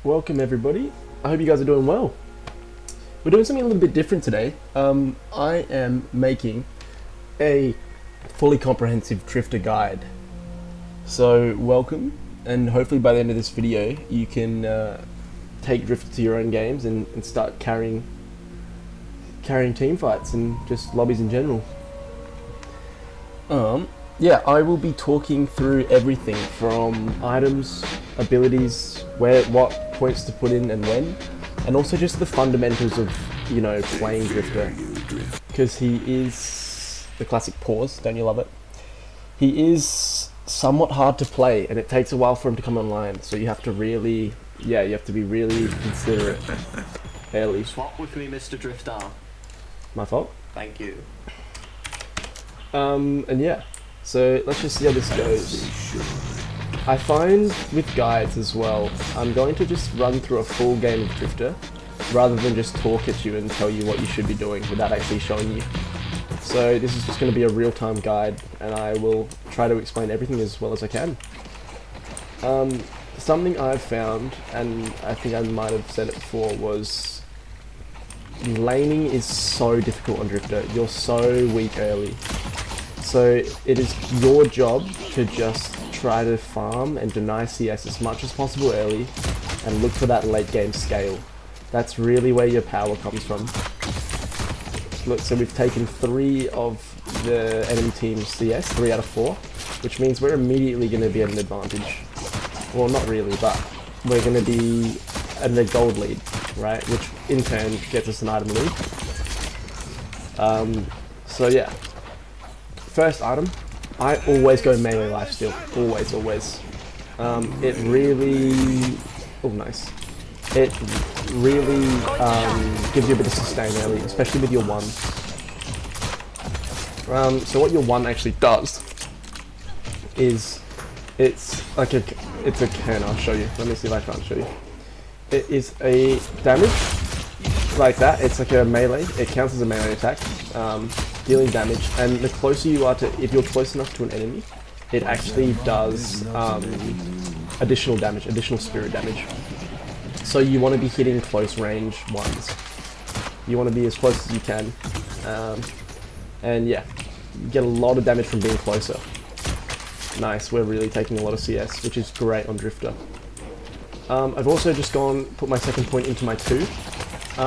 Welcome everybody. I hope you guys are doing well. We're doing something a little bit different today. I am making a fully comprehensive drifter guide. So welcome, and hopefully by the end of this video you can take drifter to your own games and start carrying team fights and just lobbies in general. Yeah, I will be talking through everything from items, abilities, what points to put in and when, and also just the fundamentals of, you know, playing Drifter. Because he is the classic pause, don't you love it? He is somewhat hard to play, and it takes a while for him to come online, so you have to really, you have to be really considerate early. Swap with me, Mr. Drifter. My fault? Thank you. And yeah. So let's just see how this goes. I find with guides as well, I'm going to just run through a full game of Drifter rather than just talk at you and tell you what you should be doing without actually showing you. So this is just going to be a real-time guide, and I will try to explain everything as well as I can. Something I've found, and I think I might have said it before, was laning is so difficult on Drifter. You're so weak early. So it is your job to just try to farm and deny CS as much as possible early and look for that late game scale. That's really where your power comes from. Look, so we've taken 3 of the enemy team's CS, 3 out of 4, which means we're immediately going to be at an advantage. Well, not really, but we're going to be at a gold lead, right? Which in turn gets us an item lead. So yeah. First item, I always go melee lifesteal, always. It really, oh nice. It really gives you a bit of sustain early, especially with your 1. So what your 1 actually does is, it's a can, I'll show you. Let me see if I can't show you. It is a damage, like that. It's like a melee, it counts as a melee attack. Dealing damage, and the closer you are to, if you're close enough to an enemy, it actually does additional damage, additional spirit damage. So you want to be hitting close range ones. You want to be as close as you can, and yeah, you get a lot of damage from being closer. Nice, we're really taking a lot of CS, which is great on Drifter. I've also just put my second point into my 2.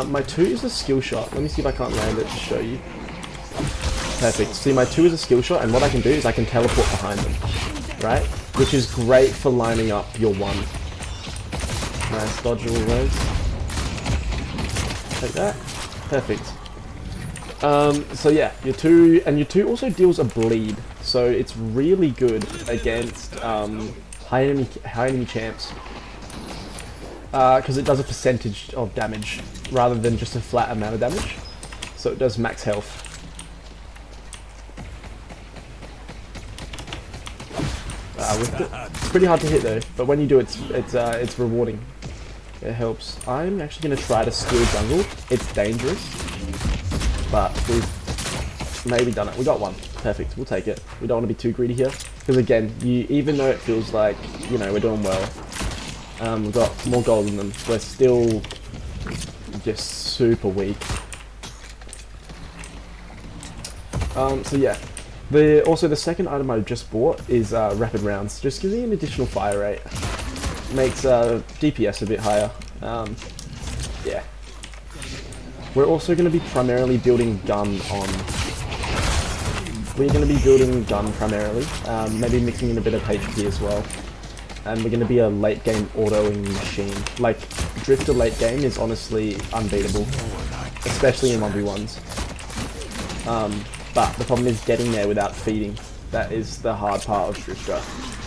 My 2 is a skill shot. Let me see if I can't land it to show you. Perfect. See, my 2 is a skill shot, and what I can do is I can teleport behind them, right? Which is great for lining up your 1. Nice, dodge all those. Like that. Perfect. So yeah, your 2, and your 2 also deals a bleed, so it's really good against high enemy champs. Because it does a percentage of damage, rather than just a flat amount of damage. So it does max health. It's pretty hard to hit though, but when you do, it's rewarding. It helps. I'm actually going to try to steal jungle. It's dangerous, but we've maybe done it. We got 1. Perfect. We'll take it. We don't want to be too greedy here, because again, even though it feels like, you know, we're doing well, we've got more gold than them. We're still just super weak. So yeah. Also, the second item I just bought is rapid rounds. Just gives me an additional fire rate. Makes DPS a bit higher. Yeah. We're also going to be primarily building gun on. We're going to be building gun primarily. Maybe mixing in a bit of HP as well. And we're going to be a late game autoing machine. Like, Drifter late game is honestly unbeatable, especially in 1v1s. But the problem is getting there without feeding. That is the hard part of Drifter,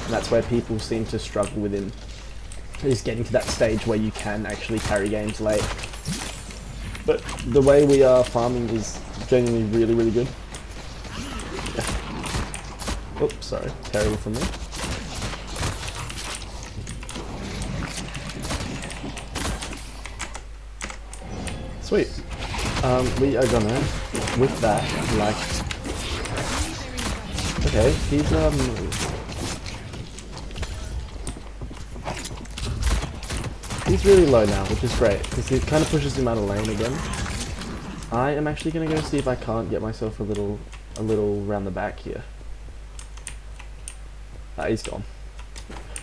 and that's where people seem to struggle with him, is getting to that stage where you can actually carry games late. But the way we are farming is genuinely really good. Oops, sorry, terrible from me. Sweet. We are gonna, with that, like, okay, he's He's really low now, which is great, because it kind of pushes him out of lane again. I am actually going to go see if I can't get myself a little round the back here. He's gone.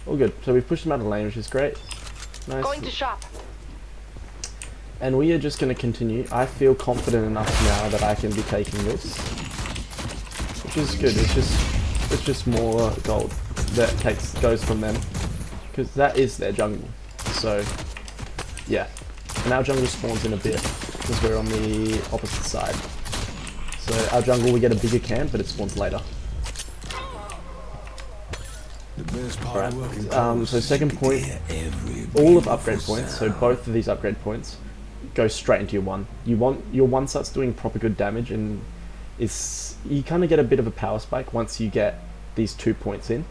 All good. So we've pushed him out of lane, which is great. Nice. Going to shop. And we are just going to continue. I feel confident enough now that I can be taking this, which is good. It's just more gold that goes from them, because that is their jungle. So yeah, and our jungle spawns in a bit because we're on the opposite side. So our jungle, we get a bigger camp, but it spawns later. Alright, so second point, all of upgrade points, so both of these upgrade points go straight into your one. Your one starts doing proper good damage, and you kind of get a bit of a power spike once you get these 2 points in.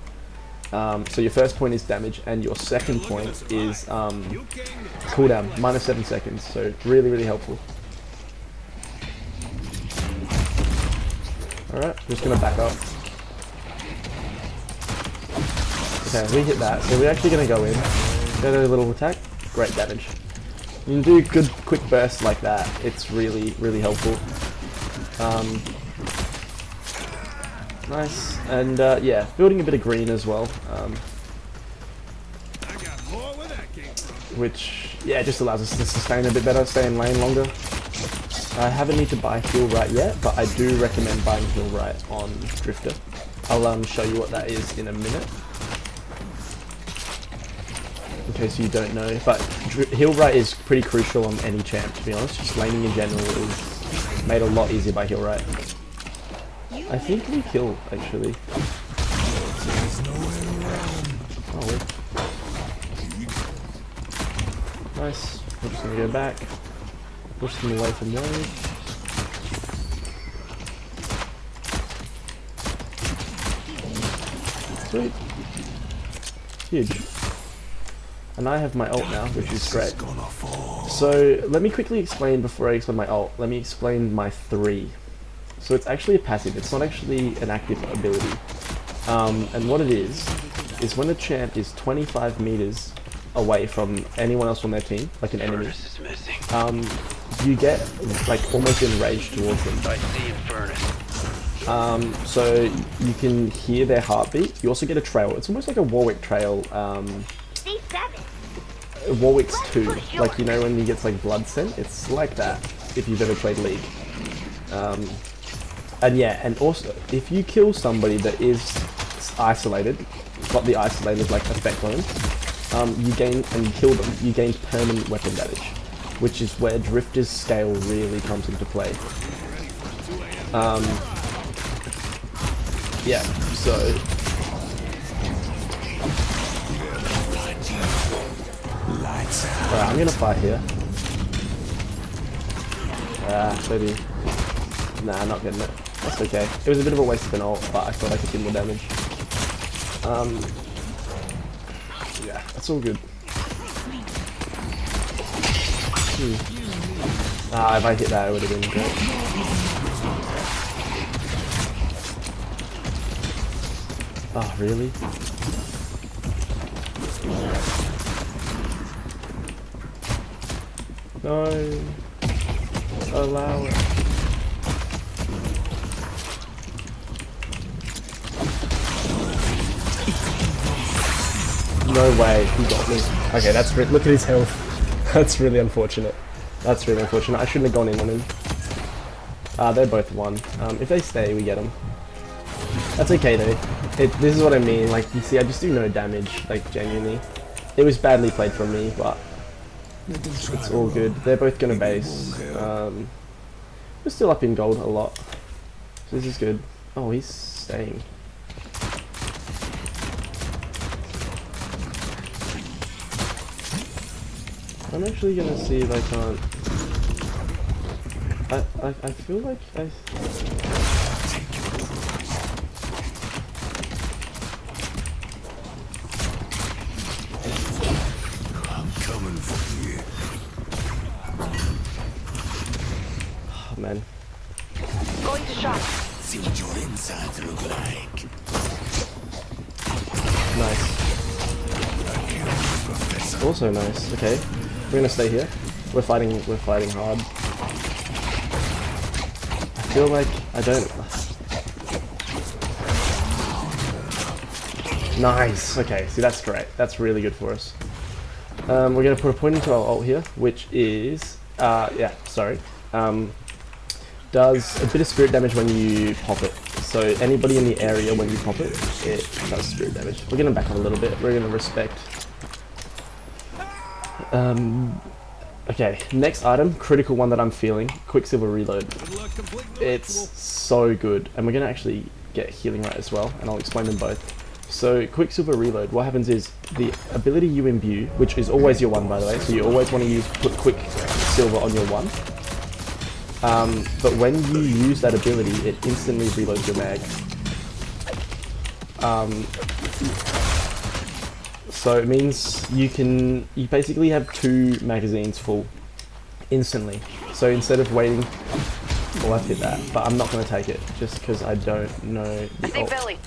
So your first point is damage, and your second point is cooldown, -7 seconds, so really, really helpful. Alright, just gonna back up. Okay, we hit that, so we're actually gonna go in, get a little attack, great damage. You can do good quick bursts like that, it's really, really helpful. Nice, and yeah, building a bit of green as well, which, yeah, just allows us to sustain a bit better, stay in lane longer. I haven't need to buy heal right yet, but I do recommend buying heal right on Drifter. I'll show you what that is in a minute, in case you don't know, but heal right is pretty crucial on any champ, to be honest. Just laning in general is made a lot easier by heal right. I think we kill, actually. Oh, wait. Nice. We're just gonna go back. Push them away from wave. Sweet. Huge. And I have my ult now, which is great. So, let me quickly explain, before I explain my ult, let me explain my 3. So it's actually a passive, it's not actually an active ability. And what it is when a champ is 25 meters away from anyone else on their team, like an enemy, you get like almost enraged towards them. So you can hear their heartbeat. You also get a trail. It's almost like a Warwick trail. Warwick's 2, like, you know, when he gets like blood scent, it's like that if you've ever played League. And yeah, and also, if you kill somebody that is isolated, got the isolated like effect on them, you gain, and you kill them, you gain permanent weapon damage, which is where Drifter's scale really comes into play. Yeah, so... Alright, I'm gonna fight here. Maybe... Nah, not getting it. That's okay. It was a bit of a waste of an ult, but I thought I could do more damage. Yeah, that's all good. If I hit that, it would have been great. Oh, really? No. Allow it. No way, he got me. Okay, that's look at his health. That's really unfortunate. That's really unfortunate. I shouldn't have gone in on him. They're both 1. If they stay, we get them. That's okay though. This is what I mean. Like, you see, I just do no damage. Like, genuinely, it was badly played from me, but it's all good. They're both gonna base. We're still up in gold a lot, so this is good. Oh, he's staying. I'm actually gonna see if I can't. I feel like I. I'm coming for you. Oh man. Going to shop. See what your insides look like. Nice. I killed the professor. Also nice. Okay, we're gonna stay here. We're fighting hard. I feel like I don't. Nice. Okay, see that's great. That's really good for us. We're gonna put a point into our ult here, which is yeah, sorry. Does a bit of spirit damage when you pop it. So anybody in the area when you pop it, it does spirit damage. We're gonna back up a little bit. We're gonna respect. Okay, next item, critical one that I'm feeling, Quicksilver Reload. It's so good, and we're gonna actually get healing right as well, and I'll explain them both. So Quicksilver Reload, what happens is the ability you imbue, which is always your one by the way, so you always want to put Quicksilver on your one. But when you use that ability, it instantly reloads your mag. So it means you basically have 2 magazines full instantly. So instead of waiting, well I've hit that, but I'm not going to take it just because I don't know the See ult. Billy.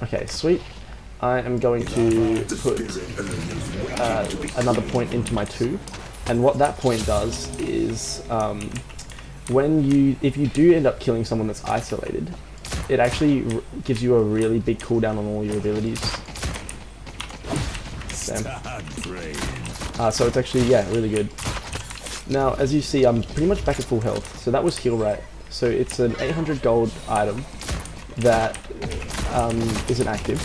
Okay, sweet. I am going to put another point into my 2. And what that point does is, if you do end up killing someone that's isolated, it actually gives you a really big cooldown on all your abilities. So it's actually, yeah, really good. Now, as you see, I'm pretty much back at full health, so that was heal right. So it's an 800 gold item that isn't active,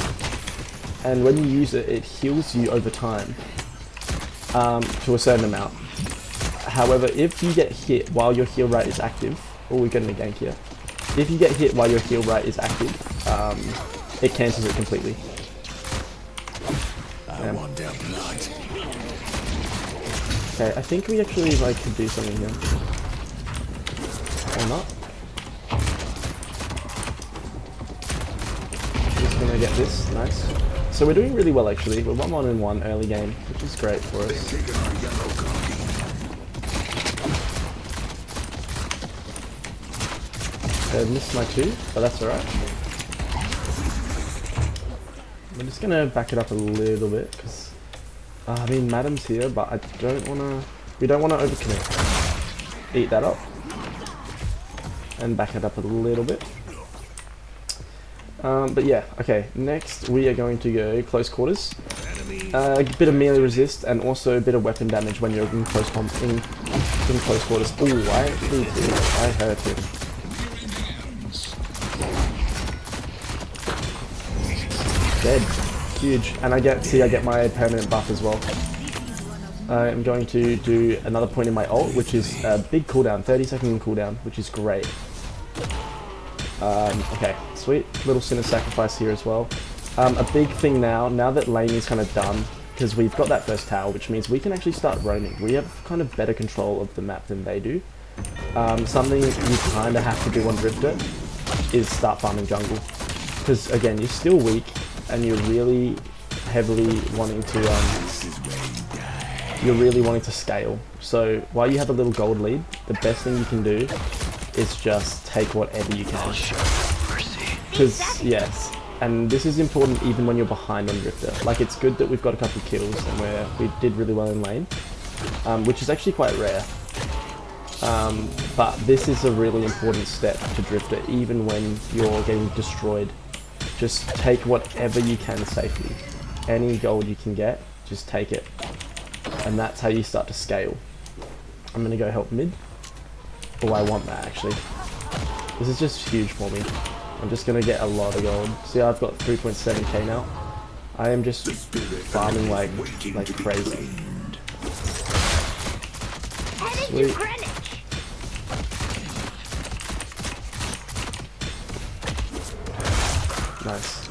and when you use it, it heals you over time. To a certain amount. However, if you get hit while your heal rate is active, oh, we're getting a gank here. If you get hit while your heal rate is active, it cancels it completely. I want their blood. Okay, I think we actually could do something here. Or not. Just gonna get this, nice. So we're doing really well actually. We're 1-1-1 early game, which is great for us. I missed my 2, but that's alright. I'm just gonna back it up a little bit because I mean Madam's here, but I don't wanna. We don't wanna overcommit. Eat that up and back it up a little bit. But yeah, okay, next we are going to go close quarters. A bit of melee resist and also a bit of weapon damage when you're in close quarters. Ooh, I hurt him. Dead. Huge. And I get my permanent buff as well. I'm going to do another point in my ult, which is a big cooldown, 30-second cooldown, which is great. Okay, sweet. Little Sinner Sacrifice here as well. A big thing now that lane is kind of done, because we've got that first tower, which means we can actually start roaming. We have kind of better control of the map than they do. Something you kind of have to do on Drifter is start farming jungle. Because again, you're still weak, and you're really heavily wanting to, scale. So while you have a little gold lead, the best thing you can do is just take whatever you can. Because, yes, and this is important even when you're behind on Drifter. Like, it's good that we've got a couple of kills and we did really well in lane, which is actually quite rare. But this is a really important step to Drifter, even when you're getting destroyed. Just take whatever you can safely. Any gold you can get, just take it. And that's how you start to scale. I'm going to go help mid. Oh, I want that actually. This is just huge for me. I'm just going to get a lot of gold. See, I've got 3.7k now. I am just farming like crazy. Sweet. Nice.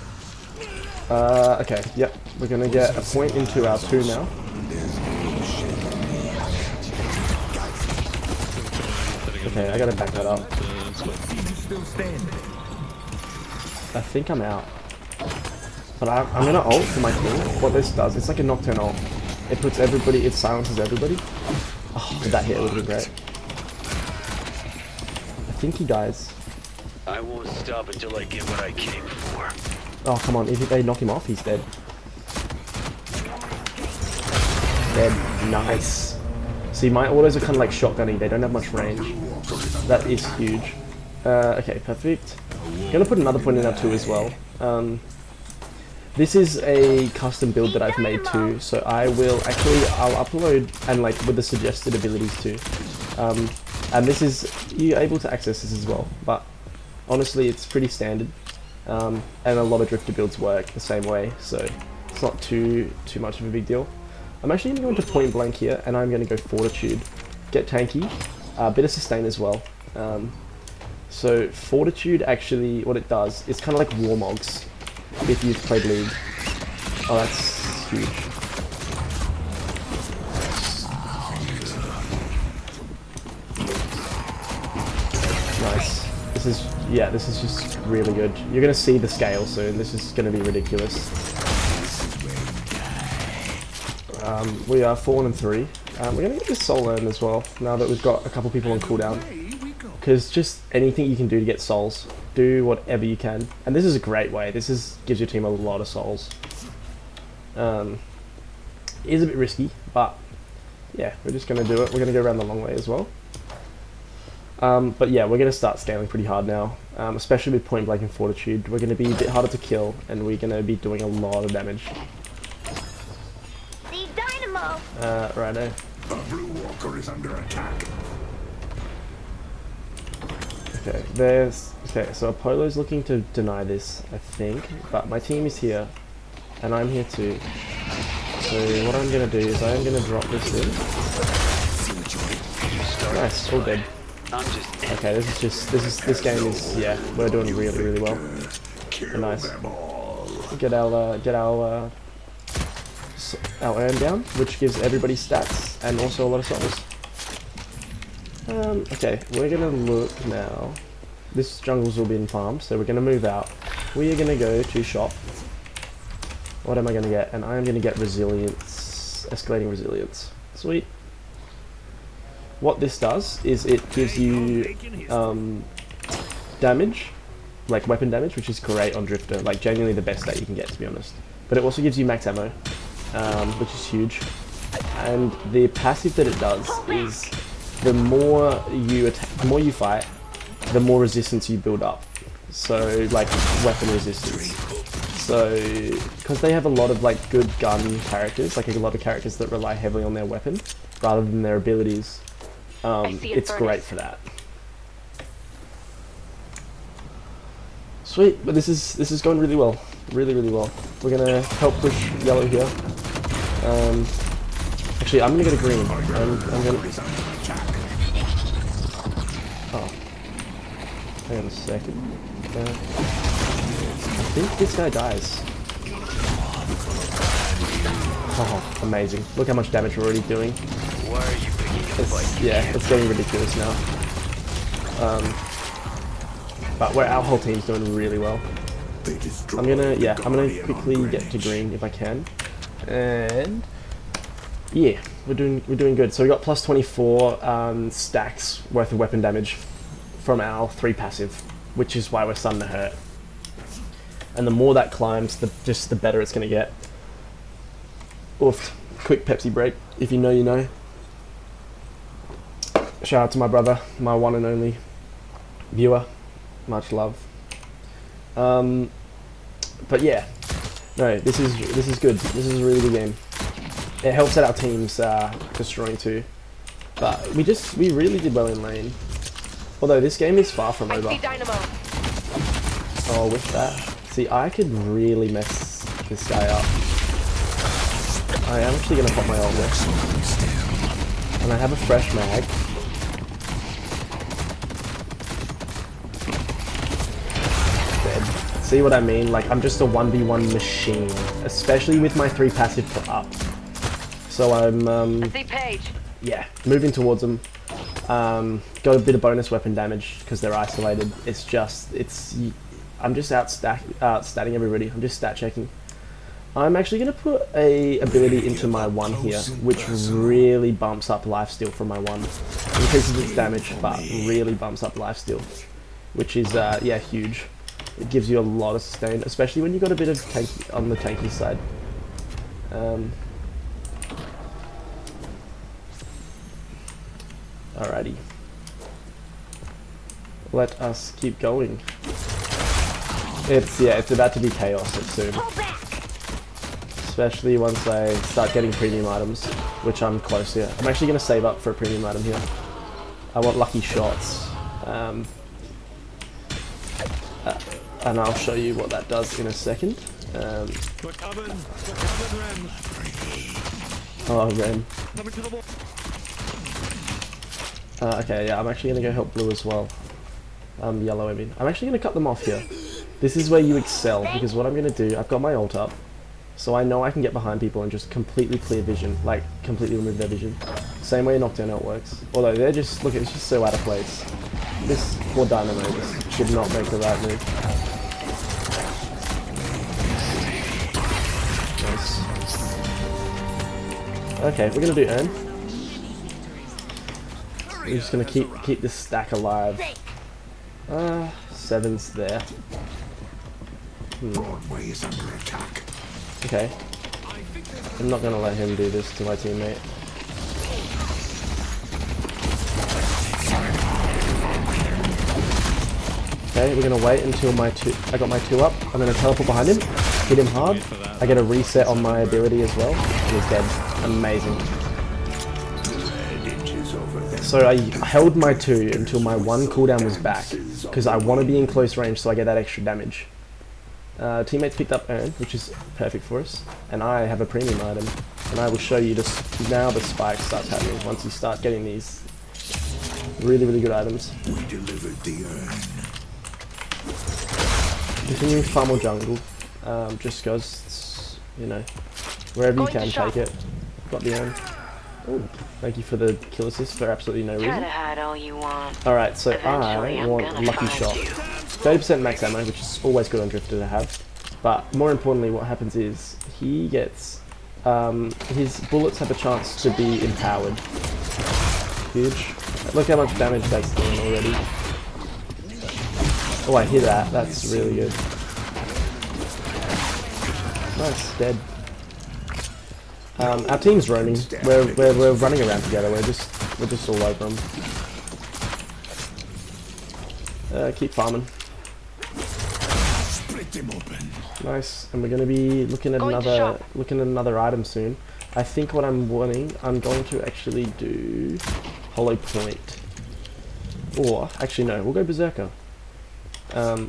Okay, yep. We're going to get a point into our 2 now. Okay, I gotta back that up. I think I'm out. But I'm gonna ult for my team. What this does, it's like a Nocturne ult. It puts everybody, it silences everybody. Oh, if that hit would have been great. I think he dies. I won't stop until I get what I came for. Oh, come on, if they knock him off, he's dead. Dead. Nice. See, my autos are kind of like shotgunny. They don't have much range. That is huge. Okay, perfect. I'm gonna put another point in there too as well. This is a custom build that I've made too, so I'll upload and like with the suggested abilities too. And this is, you're able to access this as well, but honestly it's pretty standard. And a lot of drifter builds work the same way, so it's not too much of a big deal. I'm actually going to go into point blank here, and I'm going to go fortitude, get tanky, a bit of sustain as well. So fortitude actually, what it does, it's kind of like Warmogs if you've played League. Oh, that's huge. Nice. This is just really good. You're going to see the scale soon. This is going to be ridiculous. We are 4 and 3. We're going to get this soul earned as well, now that we've got a couple people on cooldown. Because just anything you can do to get souls, do whatever you can. And this is a great way. Gives your team a lot of souls. It is a bit risky, but yeah, we're just going to do it. We're going to go around the long way as well. But yeah, we're going to start scaling pretty hard now, especially with point blank and fortitude. We're going to be a bit harder to kill, and we're going to be doing a lot of damage. The dynamo. Righto. The Blue Walker is under attack. Okay, so Apollo's looking to deny this, I think, but my team is here, and I'm here too. So what I'm going to do is I'm going to drop this in. Nice, all dead. Okay, this game is, yeah, we're doing really well. Nice. Get our earn down, which gives everybody stats and also a lot of souls. Okay, we're gonna look now. This jungle's all been farmed, so we're gonna move out. We are gonna go to shop. What am I gonna get? And I am gonna get resilience, escalating resilience. Sweet. What this does is it gives you damage, like weapon damage, which is great on Drifter, like genuinely the best that you can get, to be honest. But it also gives you max ammo, which is huge. And the passive that it does is the more you fight, the more resistance you build up. So like weapon resistance. So because they have a lot of like good gun characters, like a lot of characters that rely heavily on their weapon rather than their abilities. It's great for that. Sweet, but this is going really well, really well. We're gonna help push yellow here. Actually, I'm gonna go to green. I'm gonna. Oh, hang on a second. I think this guy dies. Oh, amazing! Look how much damage we're already doing. Why are you picking a fight? Yeah, it's getting ridiculous now. But our whole team's doing really well. I'm gonna quickly get to green if I can, and yeah, we're doing good. So we got plus 24 stacks worth of weapon damage from our 3 passive, which is why we're starting to hurt. And the more that climbs, the better it's gonna get. Oof! Quick Pepsi break. If you know, you know. Shout out to my brother, my one and only viewer. Much love. But yeah, no, this is good. This is a really good game. It helps out our teams destroying too. But we really did well in lane. Although this game is far from over. Oh, with that, see, I could really mess this guy up. I am actually gonna pop my ult there, and I have a fresh mag. See what I mean? Like, I'm just a 1v1 machine, especially with my 3 passive up. So I'm, yeah, moving towards them. Got a bit of bonus weapon damage because they're isolated. I'm just outstatting everybody. I'm just stat checking. I'm actually going to put a ability into my 1 here, which really bumps up lifesteal from my 1. Increases its damage, but really bumps up lifesteal, which is, yeah, huge. It gives you a lot of sustain, especially when you've got a bit of tanky on the tanky side. Alrighty. Let us keep going. It's about to be chaos soon. Especially once I start getting premium items, which I'm close to. I'm actually going to save up for a premium item here. I want lucky shots. And I'll show you what that does in a second. Oh, Ren. Okay, yeah, I'm actually going to go help blue as well. Yellow, I mean. I'm actually going to cut them off here. This is where you excel, because what I'm going to do, I've got my ult up, so I know I can get behind people and just completely clear vision, like, completely remove their vision. Same way Nocturne ult works. Although, they're just, look, it's just so out of place. This poor Dynamo just should not make the right move. Nice. Okay, we're going to do Urn. We're just going to keep this stack alive. 7's there. Broadway is under attack. Okay. I'm not gonna let him do this to my teammate. Okay, we're gonna wait until I got my 2 up. I'm gonna teleport behind him, hit him hard. I get a reset on my ability as well. He's dead. Amazing. So I held my 2 until my 1 cooldown was back, because I want to be in close range so I get that extra damage. Teammates picked up Urn, which is perfect for us, and I have a premium item, and I will show you this now. The spike starts happening once you start getting these really, really good items. We delivered the urn. Continuing farm or jungle, just goes, you know, wherever you can take it. Got the Urn. Ooh, thank you for the kill assist for absolutely no Try to reason. hide all you want. Alright, so Eventually, I I'm want gonna Lucky find Shot. you. 30% max ammo, which is always good on Drifter to have. But more importantly, what happens is he gets his bullets have a chance to be empowered. Huge. Look how much damage that's doing already. Oh, I hear that. That's really good. Nice, dead. Our team's roaming. We're running around together. We're just all over them. Keep farming. Split them open. Nice, and we're going to be looking at another item soon. I think what I'm going to actually do Hollow Point, or actually no, we'll go Berserker,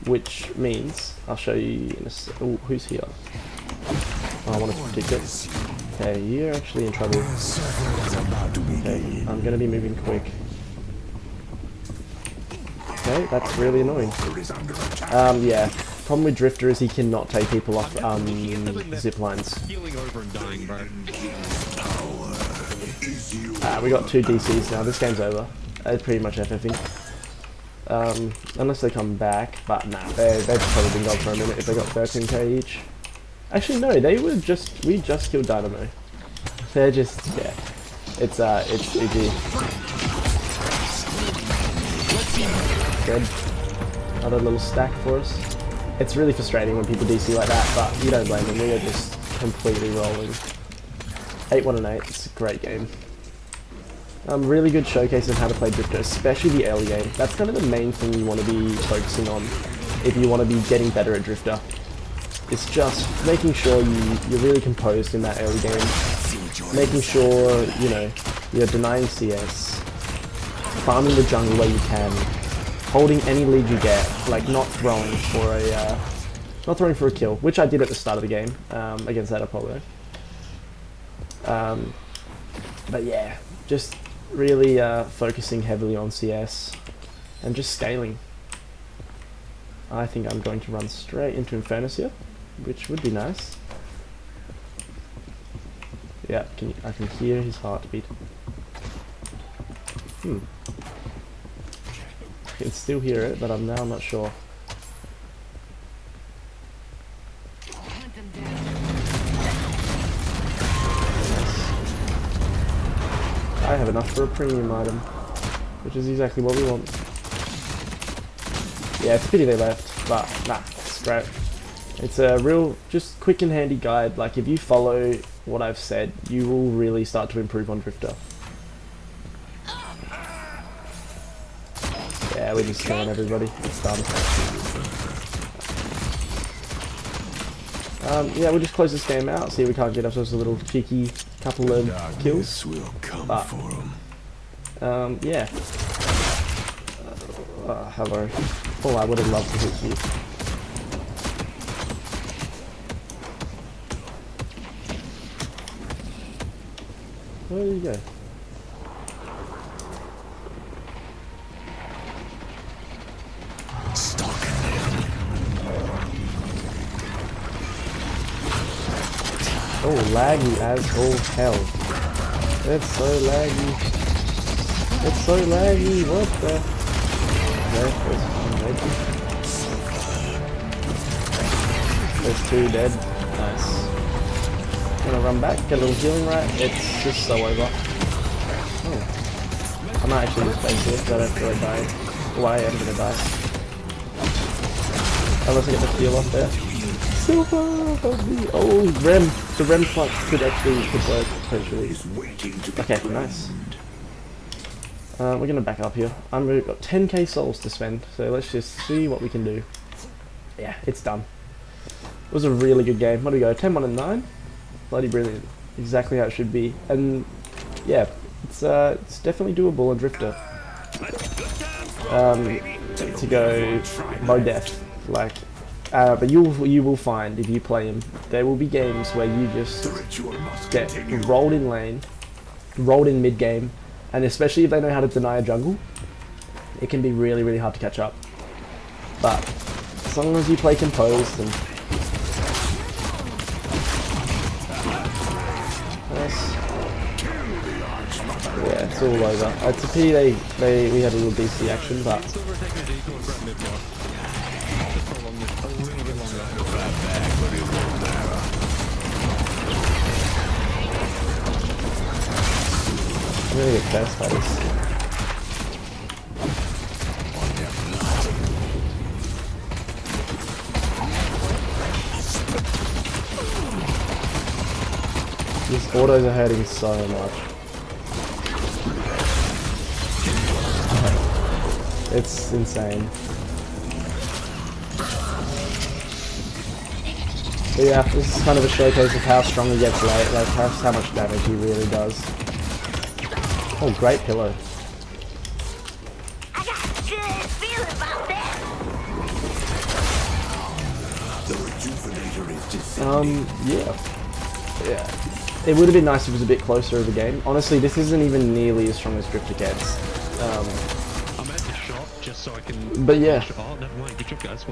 which means I'll show you in a ooh, who's here? Oh, I want to predict it. Okay, you're actually in trouble. Okay, I'm going to be moving quick. Okay, that's really annoying. Yeah. Problem with Drifter is he cannot take people off zip lines. We got 2 DCs now. This game's over. It's pretty much FFing. Unless they come back, but nah, they've probably been gone for a minute if they got 13k each. Actually, no, we just killed Dynamo. They're just, yeah. It's GG. Good. Another little stack for us. It's really frustrating when people DC like that, but you don't blame them. We are just completely rolling. 8-1-8. It's a great game. Really good showcase of how to play Drifter, especially the early game. That's kind of the main thing you want to be focusing on if you want to be getting better at Drifter. It's just making sure you're really composed in that early game. Making sure, you know, you're denying CS. Farming the jungle where you can. Holding any lead you get, like not throwing for a kill, which I did at the start of the game against that Apollo. But yeah, just really focusing heavily on CS and just scaling. I think I'm going to run straight into Infernus here, which would be nice. Yeah, I can hear his heartbeat. I can still hear it, but I'm now not sure. I have enough for a premium item, which is exactly what we want. Yeah, it's a pity they left, but nah, it's great. It's a real, just quick and handy guide. Like, if you follow what I've said, you will really start to improve on Drifter. Yeah, we're just killing everybody. It's done. Yeah, we'll just close this game out. See if we can't get ourselves a little cheeky couple of kills. Darkness will come But, for 'em. yeah. Hello. Oh, I would have loved to hit you. Where did you go? Stalking them. Oh, laggy as all hell. It's so laggy. It's so laggy. What the? Okay, there's two dead. Nice. Gonna run back, get a little healing right. It's just so over. Oh. I might actually just face it, but I don't feel like dying. Oh, I am gonna die. Unless I get the heal off there. Silver! Oh, Rem! The Rem clutch could actually work, potentially. Is waiting to be Okay, nice. We're gonna back up here. We've got 10k souls to spend, so let's just see what we can do. Yeah, it's done. It was a really good game. What do we go? 10, 1, and 9? Bloody brilliant. Exactly how it should be. And yeah, it's definitely doable on Drifter. To go low def, like. But you will find if you play him, there will be games where you just The ritual must get continue. rolled in lane, rolled in mid game, and especially if they know how to deny a jungle, it can be really, really hard to catch up. But as long as you play composed and yeah, it's all over. It's a pity we had a little DC action, but I'm gonna get best by this. These autos are hurting so much. It's insane. But yeah, this is kind of a showcase of how strong he gets late, like how much damage he really does. Oh, great pillow. I got a good feeling about that. The rejuvenator is Yeah. Yeah. It would have been nice if it was a bit closer of a game. Honestly, this isn't even nearly as strong as Drifter gets. I'm at the shop just so I can. But yeah. Oh, never mind. Good job, guys.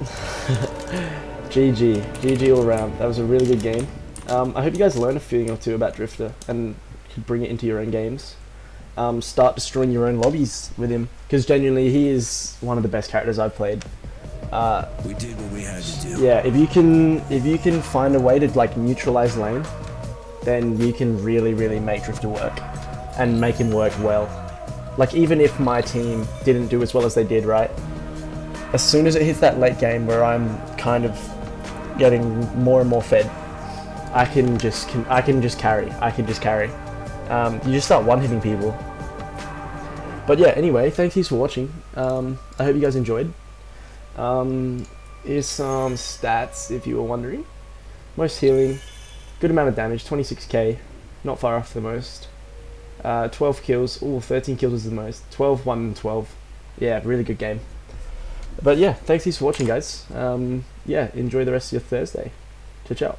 GG all around. That was a really good game. I hope you guys learned a thing or two about Drifter and could bring it into your own games. Start destroying your own lobbies with him, because genuinely he is one of the best characters I've played. We did what we had to do. Yeah, if you can find a way to like neutralize lane, then you can really, really make Drifter work and make him work well. Like even if my team didn't do as well as they did, right? As soon as it hits that late game where I'm kind of getting more and more fed, I can just carry. You just start one-hitting people. But yeah, anyway, thank you for watching. I hope you guys enjoyed. Here's some stats if you were wondering. Most healing, good amount of damage, 26k, not far off the most. 12 kills, 13 kills is the most. 12, 1, and 12. Yeah, really good game. But yeah, thanks for watching, guys. Yeah, enjoy the rest of your Thursday. Ciao, ciao.